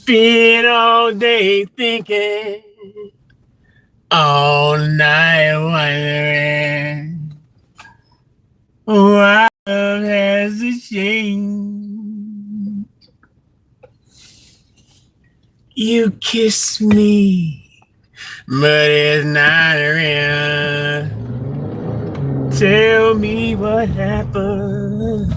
Spend all day thinking, all night wondering why love has to change. You kiss me, but it's not real. Tell me what happened.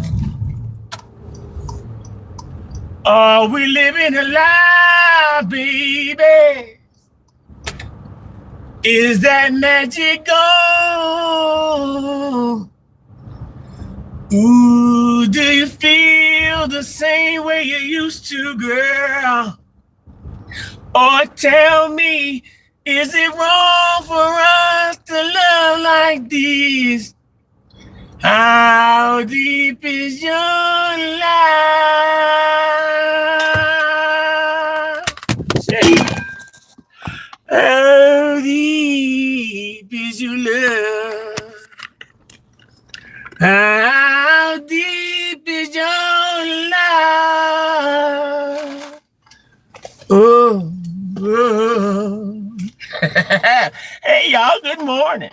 Are we living a lie, baby? Is that magic gone? Ooh, do you feel the same way you used to, girl? Or tell me, is it wrong for us to love like this? How deep is your love? Say, how deep is your love? How deep is your love? Oh, oh. Hey, y'all, good morning.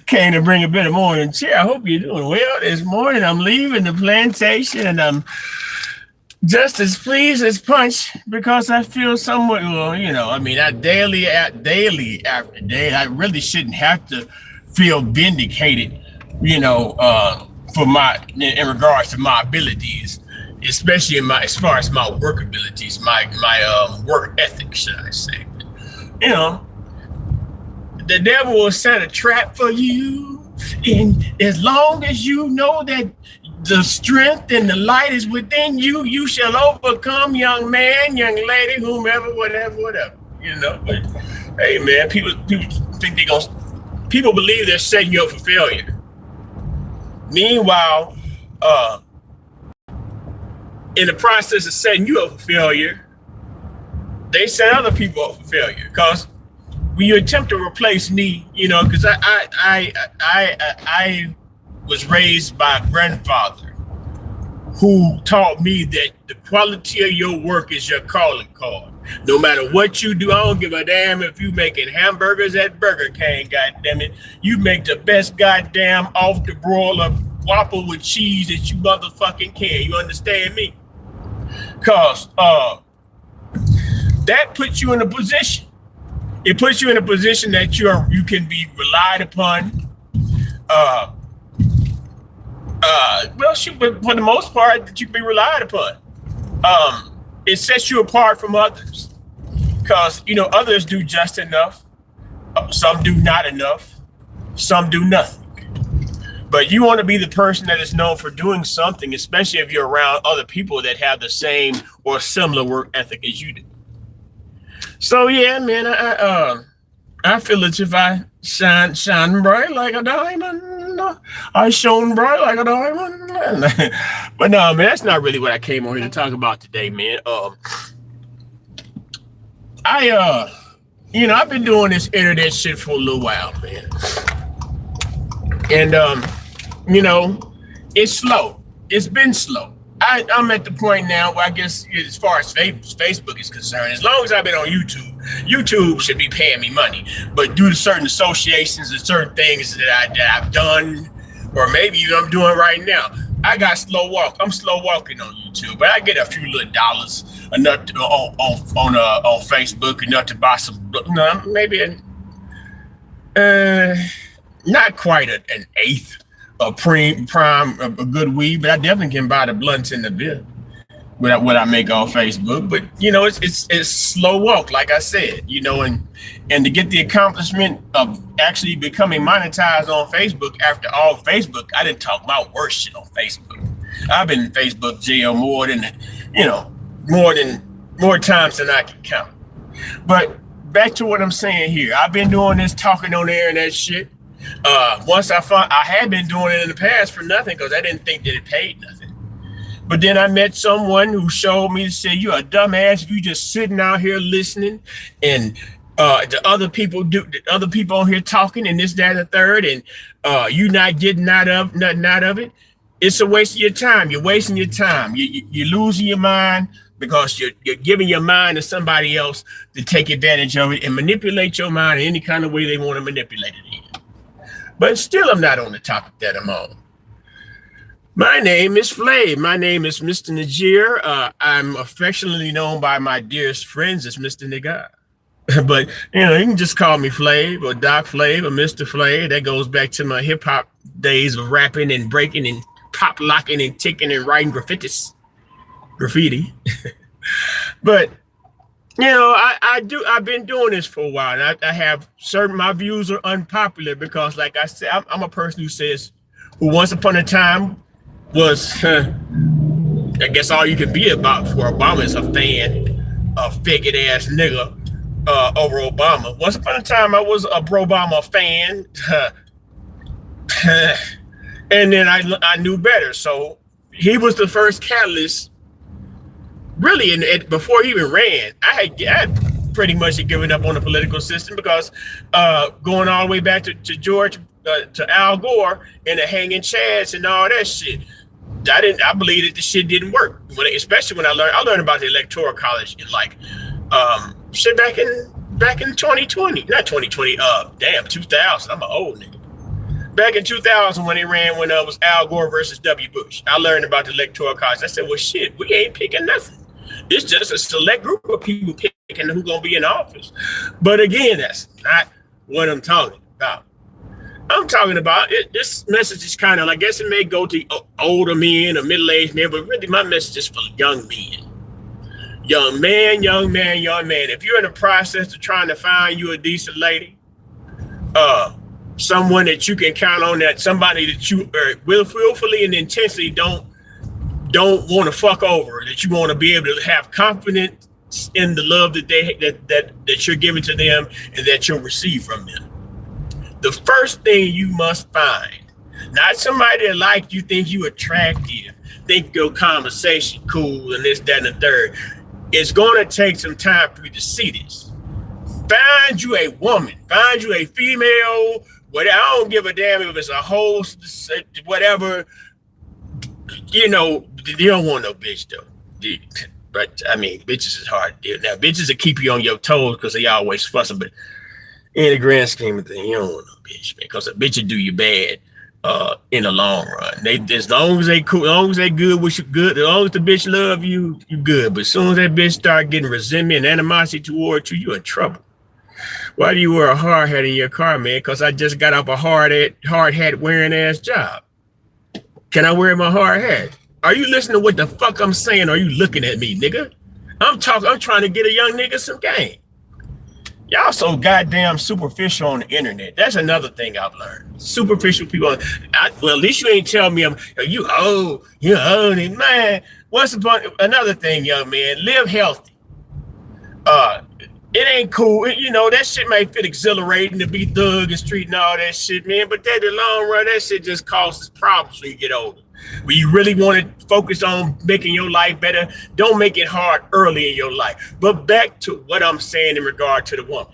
Came to bring a bit of morning cheer. I hope you're doing well this morning. I'm leaving the plantation and I'm just as pleased as punch because I feel somewhat, well, you know, I mean, daily after day, I really shouldn't have to feel vindicated, you know, in regards to my abilities, especially as far as my work abilities, my work ethic, should I say. You know, the devil will set a trap for you, and as long as you know that the strength and the light is within you, you shall overcome, young man, young lady, whomever, whatever. You know, but hey, man, people think people believe they're setting you up for failure. Meanwhile, in the process of setting you up for failure, they set other people up for failure. Because when you attempt to replace me, you know, because I was raised by a grandfather who taught me that the quality of your work is your calling card. No matter what you do, I don't give a damn if you making hamburgers at Burger King, goddammit. You make the best goddamn off the broiler Whopper with cheese that you motherfucking can. You understand me? Because that puts you in a position. It puts you in a position that you can be relied upon. But for the most part, that you can be relied upon. It sets you apart from others, because you know others do just enough. Some do not enough. Some do nothing. But you want to be the person that is known for doing something, especially if you're around other people that have the same or similar work ethic as you do. So yeah, man, I feel as if I shine bright like a diamond. I shone bright like a diamond. But no, man, that's not really what I came on here to talk about today, man. I've been doing this internet shit for a little while, man. And you know, it's slow. It's been slow. I'm at the point now where I guess as far as Facebook is concerned, as long as I've been on YouTube should be paying me money. But due to certain associations and certain things that I've done, or maybe even I'm doing right now, I got slow walk. I'm slow walking on YouTube, but I get a few little dollars enough on Facebook enough to buy some. No, maybe not quite an eighth. A prime, a good weed, but I definitely can buy the blunts in the beer with what I make on Facebook. But you know, it's slow walk, like I said, you know, and to get the accomplishment of actually becoming monetized on Facebook. After all, Facebook, I didn't talk my worst shit on Facebook. I've been in Facebook jail more times than I can count. But back to what I'm saying here, I've been doing this talking on the internet shit. Once I had been doing it in the past for nothing because I didn't think that it paid nothing. But then I met someone who showed me to say, you're a dumbass if you just sitting out here listening and the other people on here talking and this, that, and the third, and you not getting nothing out of it. It's a waste of your time. You're wasting your time. You're losing your mind because you're giving your mind to somebody else to take advantage of it and manipulate your mind in any kind of way they want to manipulate it in. But still, I'm not on the topic that I'm on. My name is Flav. My name is Mr. NGR. I'm affectionately known by my dearest friends as Mr. Nigga. But, you can just call me Flav or Doc Flav or Mr. Flav. That goes back to my hip hop days of rapping and breaking and pop locking and ticking and writing graffiti. But, I've been doing this for a while, and I have my views are unpopular because, like I said, I'm a person who once upon a time was, I guess all you could be about for Obama is a fan, a faggot ass nigga over Obama. Once upon a time, I was a pro-Obama fan, and then I knew better. So he was the first catalyst. Really, before he even ran, I had pretty much given up on the political system because going all the way back to George, to Al Gore and the hanging chads and all that shit. I believe that the shit didn't work. Especially when I learned about the Electoral College in shit back in 2020, not 2020. 2000. I'm an old nigga. Back in 2000 when it was Al Gore versus W. Bush. I learned about the Electoral College. I said, well, shit, we ain't picking nothing. It's just a select group of people picking who's gonna be in office. But again, that's not what I'm talking about. I'm talking about this message is kind of, I guess it may go to older men or middle-aged men, but really my message is for young men. Young man. If you're in the process of trying to find you a decent lady, someone that you can count on, that somebody that you willfully and intensely don't want to fuck over, that you want to be able to have confidence in the love that you're giving to them and that you'll receive from them. The first thing you must find, not somebody that like you, think you attractive, think your conversation cool and this, that, and the third. It's going to take some time for you to see this. Find you a woman, find you a female, whatever. I don't give a damn if it's a host, whatever. You don't want no bitch though. But I mean, bitches is hard to deal. Now, bitches will keep you on your toes because they always fussing, but in the grand scheme of things, you don't want no bitch, man, because a bitch will do you bad in the long run. As long as they cool, as long as they good with you, good. As long as the bitch love you, you good. But as soon as that bitch start getting resentment and animosity toward you, you're in trouble. Why do you wear a hard hat in your car, man? Because I just got off a hard hat wearing ass job. Can I wear my hard hat? Are you listening to what the fuck I'm saying? Or are you looking at me, nigga? I'm trying to get a young nigga some game. Y'all so goddamn superficial on the internet. That's another thing I've learned. Superficial people. Well, at least you ain't tell me you old, man. Another thing, young man, live healthy. It ain't cool. That shit might feel exhilarating to be thug and street and all that shit, man. But in the long run, that shit just causes problems when you get older. When you really want to focus on making your life better, don't make it hard early in your life. But back to what I'm saying in regard to the woman.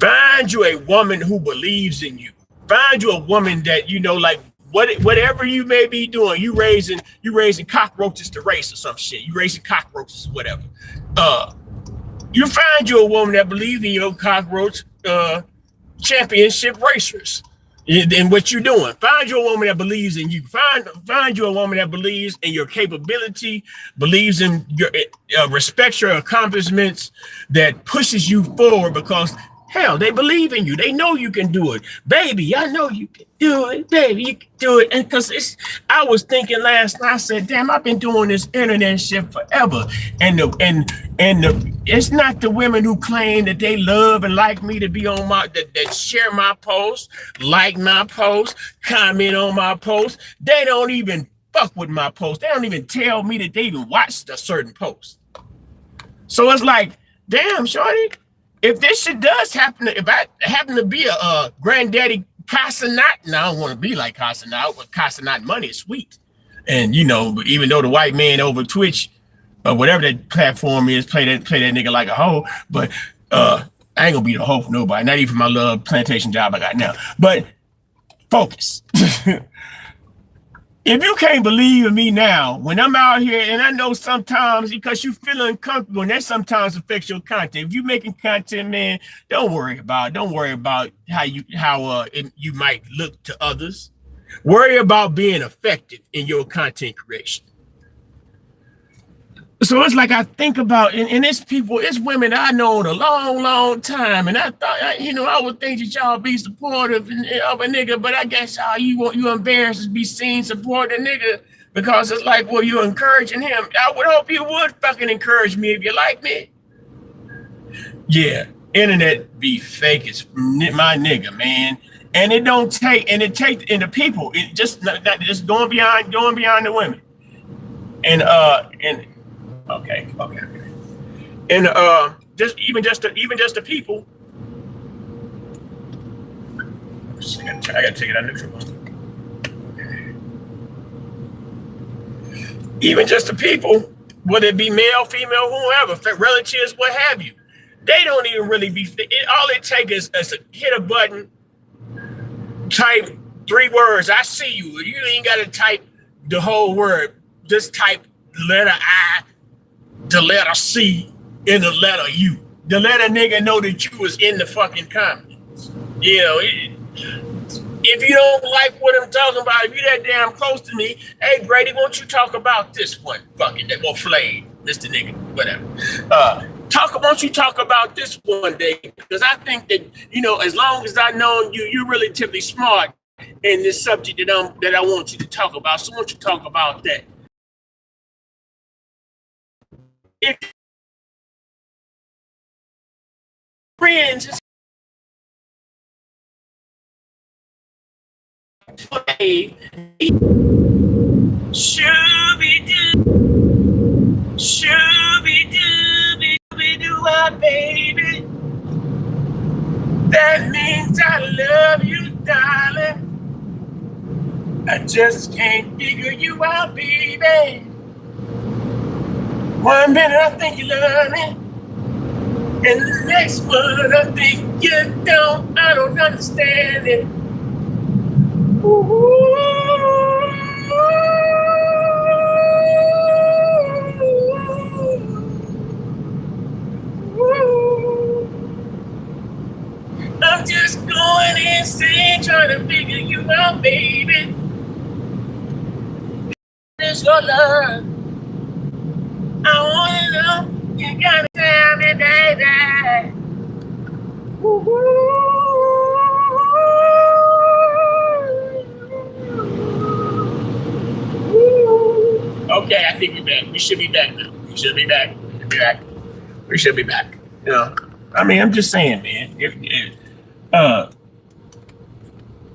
Find you a woman who believes in you. Find you a woman that, whatever you may be doing, you raising cockroaches to race or some shit. You raising cockroaches, whatever. You find you a woman that believes in your cockroach championship racers. In what you're doing. Find you a woman that believes in you. Find you a woman that believes in your capability, believes in your respects your accomplishments, that pushes you forward because hell, they believe in you. They know you can do it. Baby, I know you can do it. Baby, you can do it. And because I was thinking last night, I said, damn, I've been doing this internet shit forever. And it's not the women who claim that they love and like me to be on that share my post, like my post, comment on my post. They don't even fuck with my post. They don't even tell me that they even watched a certain post. So it's like, damn, shorty, if this shit does happen, if I happen to be a granddaddy Casanat, and I don't want to be like Casanat, but Casanat money is sweet. And even though the white man over Twitch or whatever that platform is, play that nigga like a hoe, but I ain't gonna be the hoe for nobody, not even for my little plantation job I got now. But focus. If you can't believe in me now, when I'm out here, and I know sometimes because you feel uncomfortable, and that sometimes affects your content. If you're making content, man, don't worry about how you might look to others. Worry about being effective in your content creation. So it's like I think about, and it's people, it's women I know in a long, long time, and I thought, I would think that y'all be supportive of a nigga, but I guess you embarrassed to be seen supporting a nigga because it's like, well, you're encouraging him. I would hope you would fucking encourage me if you like me. Yeah, internet be fake as my nigga, man, and it don't take, and it takes, and the people, it just going beyond the women, and. Okay. And just the people. I gotta take it out neutral. Okay. Even just the people, whether it be male, female, whoever, relatives, what have you, they don't even really be. All it takes is hit a button, type 3 words. I see you. You ain't gotta type the whole word. Just type letter I, the letter C, and the letter U. To let a nigga know that you was in the fucking comments. If you don't like what I'm talking about, if you that damn close to me, hey Brady, won't you talk about this one? Fucking that will flame, Mr. Nigga, whatever. Won't you talk about this one day? Because I think that, as long as I know you, you're relatively smart in this subject that I want you to talk about. So won't you talk about that? If friends shooby-doo, baby. That means I love you, darling. I just can't figure you out, baby. One minute I think you love me, and the next one I think you don't. I don't understand it. Ooh. I'm just going insane trying to figure you out, baby. It's your love. I wanna know, you gotta tell me, baby. Okay, I think we're back. We should be back now. We should be back. I mean, I'm just saying, man.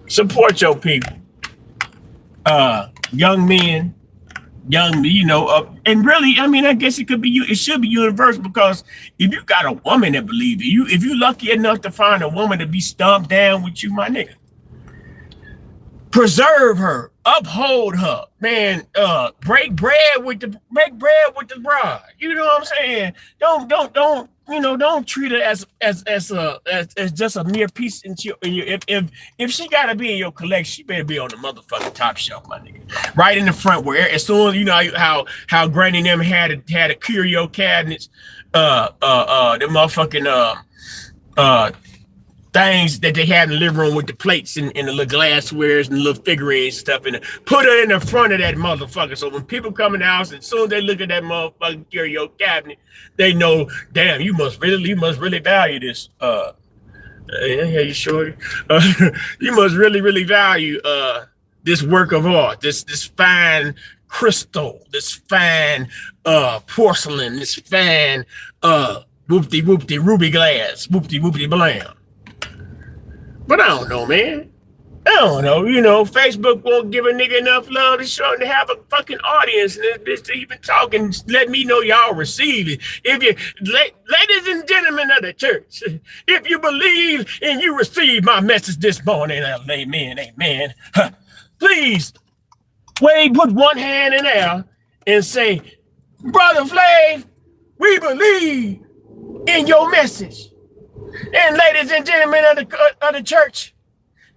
Support your people. Young men. And really, I mean, I guess it should be universal, because if you got a woman that believes in you, if you're lucky enough to find a woman to be stomped down with you, my nigga, preserve her, uphold her, man. Break bread with the bride. You know what I'm saying? Don't treat her as just a mere piece if she gotta be in your collection, she better be on the motherfucking top shelf, my nigga. Right in the front, where as soon as how Granny and them had a curio cabinets, the motherfucking things that they had in the living room with the plates and the little glasswares and the little figurines and stuff in it. Put her in the front of that motherfucker. So when people come in the house, as soon as they look at that motherfucking curio cabinet, they know, damn, you must really value this. You shorty. You must really value this work of art, this fine crystal, this fine porcelain, this fine whoopty ruby glass, whoopty blam. But I don't know, man. I don't know. Facebook won't give a nigga enough love to have a fucking audience and this bitch to even talk and let me know y'all receive it. Ladies and gentlemen of the church, if you believe and you receive my message this morning, amen, please put one hand in there and say, Brother Flav, we believe in your message. And ladies and gentlemen of the church,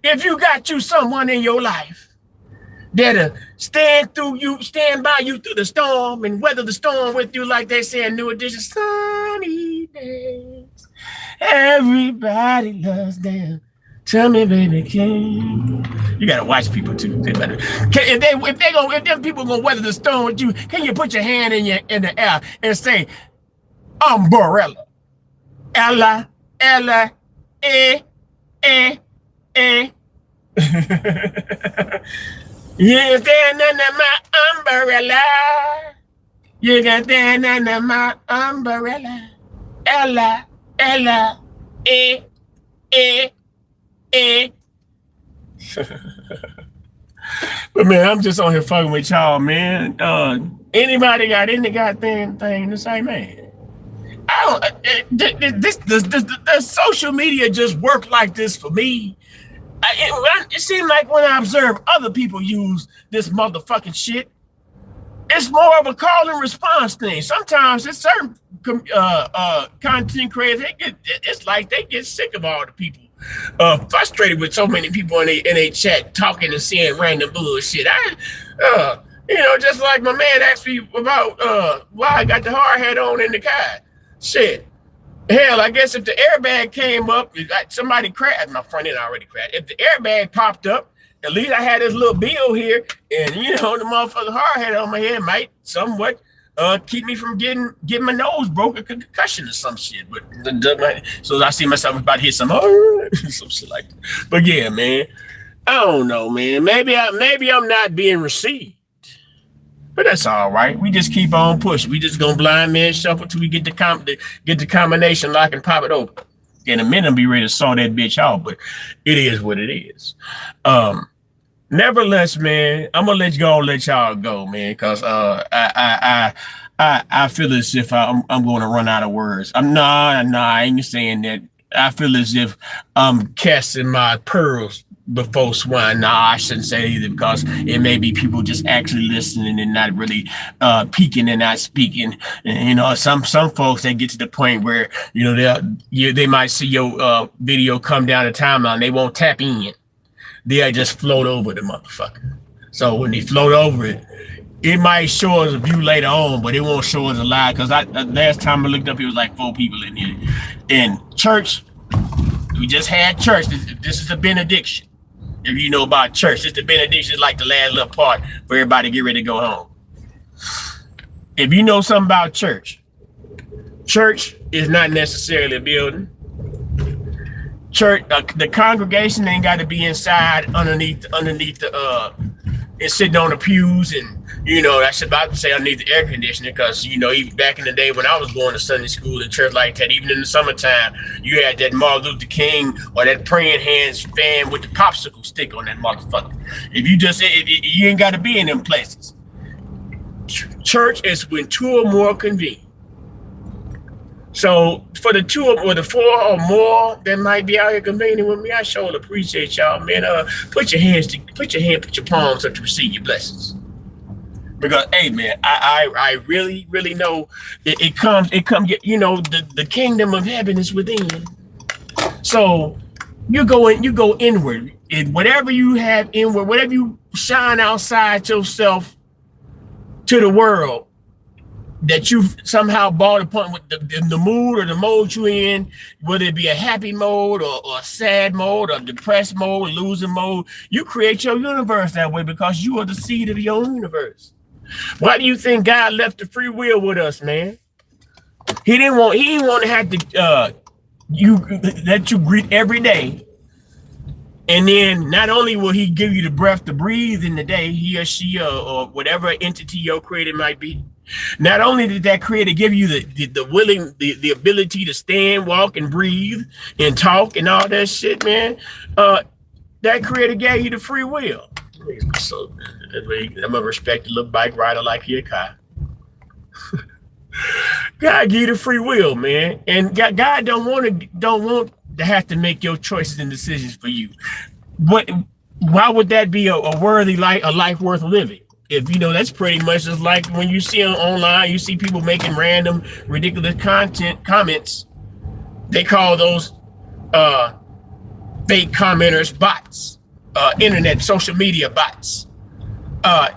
if you got you someone in your life That'll stand by you through the storm and weather the storm with you, like they say in New Edition. Sunny days, everybody loves them. Tell me, baby, can you gotta watch people too? They better. If them people gonna weather the storm with you, can you put your hand in the air and say umbrella, Ella, Ella, eh, eh, eh. You can stand under my umbrella. You can stand under my umbrella. Ella, Ella, eh, eh, eh. But man, I'm just on here fucking with y'all, man. Anybody got any goddamn thing to say, man? I don't. The social media just work like this for me. It seems like when I observe other people use this motherfucking shit, it's more of a call and response thing. Sometimes it's certain content creators, it's like they get sick of all the people, frustrated with so many people in a chat talking and saying random bullshit. Just like my man asked me about why I got the hard hat on in the car. Shit. Hell, I guess if the airbag came up, somebody crashed. My front end already crashed. If the airbag popped up, at least I had this little bill here, and the motherfucking hard hat on my head might somewhat keep me from getting my nose broke, a concussion or some shit. But so I see myself about to hit some shit like that. But yeah, man, I don't know, man. Maybe I'm not being received. But that's all right. We just keep on pushing. We just gonna blind man shuffle till we get the combination lock and pop it open. In a minute, I'll be ready to saw that bitch out. But it is what it is. Nevertheless, man, I'm gonna let y'all go, man, because I feel as if I'm going to run out of words. I ain't saying that. I feel as if I'm casting my pearls before swine. I shouldn't say either, because it may be people just actually listening and not really peeking and not speaking. And, some folks, they get to the point where they might see your video come down the timeline, they won't tap in. They'll just float over the motherfucker. So when they float over it, it might show us a view later on, but it won't show us a live. Because last time I looked up, it was like 4 people in here. In church, we just had church. This is a benediction. If you know about church, it's the benediction, is like the last little part for everybody to get ready to go home. If you know something about church is not necessarily a building. Church, the congregation ain't got to be inside underneath and sitting on the pews, and I should about to say underneath the air conditioner, because even back in the day when I was going to Sunday school and church like that, even in the summertime, you had that Martin Luther King or that praying hands fan with the popsicle stick on that motherfucker. If you ain't got to be in them places. Church is when 2 or more convene. So for the 2 or the 4 or more that might be out here convening with me, I sure appreciate y'all, man. Put your palms up to receive your blessings. Because hey, man, I really, really know it comes. The kingdom of heaven is within. So you go inward, and whatever you have inward, whatever you shine outside yourself to the world, that you somehow bought upon with the mood or the mode you're in, whether it be a happy mode or a sad mode or depressed mode, losing mode, you create your universe that way, because you are the seed of your universe. Why do you think God left the free will with us, man? He didn't want to have to let you greet every day. And then not only will he give you the breath to breathe in the day, he or she or whatever entity your creator might be. Not only did that creator give you the ability to stand, walk, and breathe and talk and all that shit, man, that creator gave you the free will. So I'm a respected little bike rider like your car. God give you the free will, man, and God don't want to have to make your choices and decisions for you. But why would that be a worthy life, a life worth living? If that's pretty much just like when you see online, you see people making random, ridiculous comments. They call those fake commenters bots, internet, social media bots. Uh,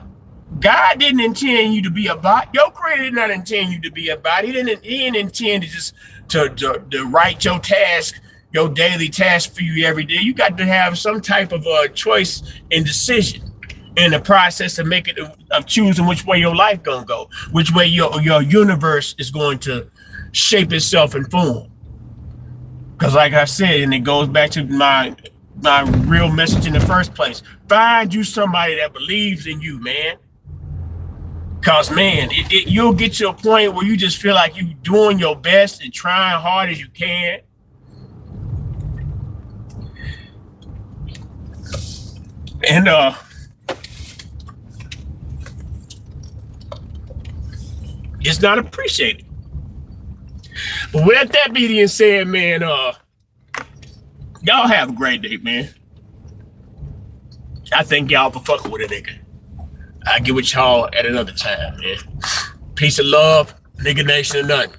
God didn't intend you to be a bot. Your creator did not intend you to be a bot. He didn't intend to just to write your task, your daily task for you every day. You got to have some type of a choice and decision in the process of making of choosing which way your life gonna go, which way your universe is going to shape itself and form. Because like I said, and it goes back to my real message in the first place. Find you somebody that believes in you, man. Cause man, you'll get to a point where you just feel like you doing your best and trying hard as you can. And it's not appreciated. But with that being said, man, y'all have a great day, man. I thank y'all for fucking with a nigga. I'll get with y'all at another time, man. Peace and love, nigga nation or nothing.